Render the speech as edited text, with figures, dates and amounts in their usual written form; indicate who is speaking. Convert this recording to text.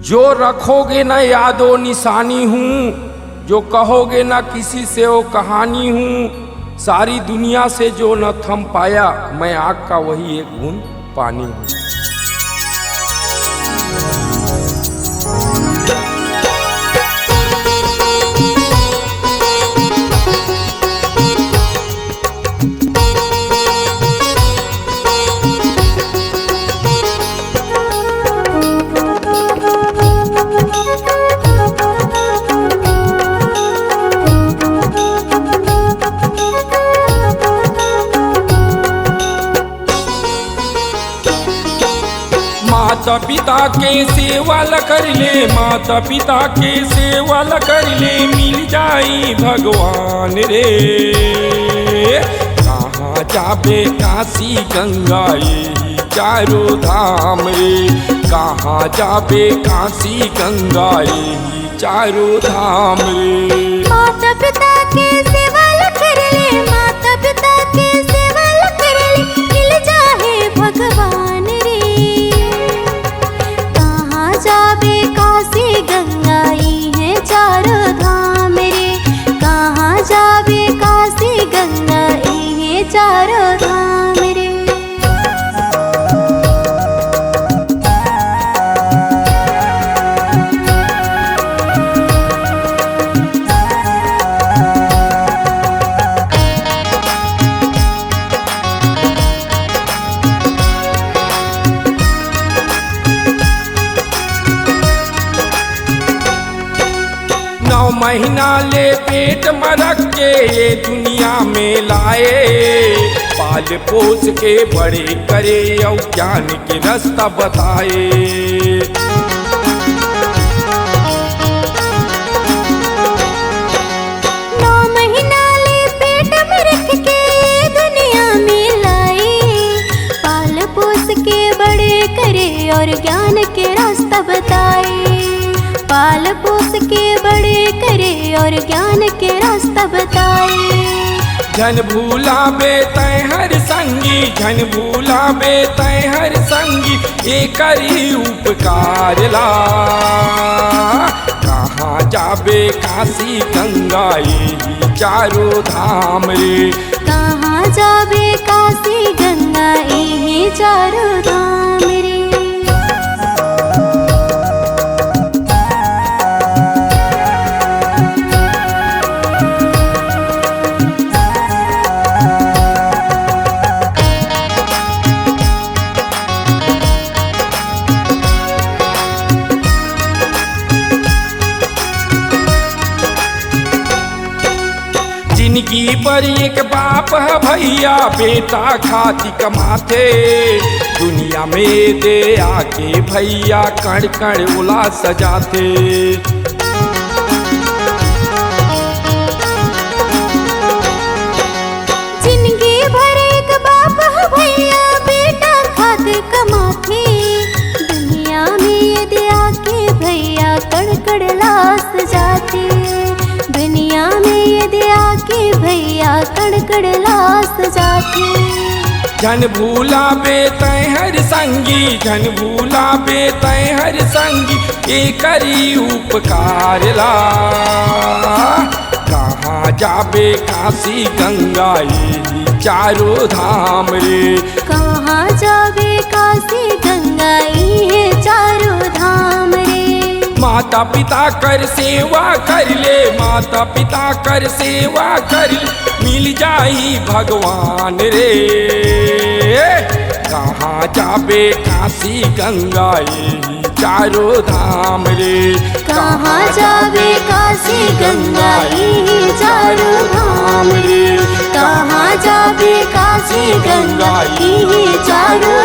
Speaker 1: जो रखोगे न यादो निशानी हूँ, जो कहोगे न किसी से वो कहानी हूँ। सारी दुनिया से जो न थम पाया, मैं आग का वही एक बूंद पानी हूँ। माता पिता के सेवा ल कर ले, माता पिता के सेवा ल कर ले, मिल जाई भगवान रे। कहाँ जाबे काशी गंगा यही चारों धाम रे। कहाँ जाबे काशी गंगा यही चारों धाम रे।
Speaker 2: माता पिता के सेवा ल कर ले, माता पिता के सेवा ल कर ले, मिल जाए भगवान रे। कहाँ जाबे काशी गंगा है चारों धाम रे। कहाँ जाबे काशी गंगा है चारों धाम रे।
Speaker 1: नौ महीना ले पेट में रख के ये दुनिया में लाए। पाल पोस के बड़े करे और ज्ञान के रास्ता बताए।
Speaker 2: 9 महीना ले पेट में रख के दुनिया में लाए। पाल पोस के बड़े करे और ज्ञान के रास्ता बताए। पाल पोस के बड़े करे और ज्ञान के रास्ता बताए।
Speaker 1: झन भूला बे तय हर संगी, झन भूला बे तय हर संगी, एक करी उपकार ला। कहाँ जाबे काशी गंगा यही चारों धाम रे।
Speaker 2: कहाँ जाबे काशी गंगा यही चारों धाम रे।
Speaker 1: जिंदगी पर एक बाप है भैया, बेटा खाती कमाते। दुनिया में दे आके भैया कण कण उला सजाते।
Speaker 2: जिंदगी भर एक बाप है भैया, बेटा खाते कमाते। दुनिया में ये दे आके भैया कण कण लास जाते। दुनिया में ये दे आके भैया कण कण लास जाते।
Speaker 1: झन भूला बे तय हर संगी, झन भूला बे तय हर संगी, एक करी उपकार ला। कहाँ जाबे काशी गंगा यही चारों धाम रे।
Speaker 2: कहाँ जाबे काशी गंगा यही चारों धाम रे।
Speaker 1: माता पिता कर सेवा कर ले, माता पिता कर सेवा कर ले, मिल जाई भगवान रे। कहाँ जाबे काशी गंगा यही चारों धाम रे।
Speaker 2: कहाँ जाबे काशी गंगा यही चारों धाम रे। कहाँ जाबे काशी गंगा यही चारों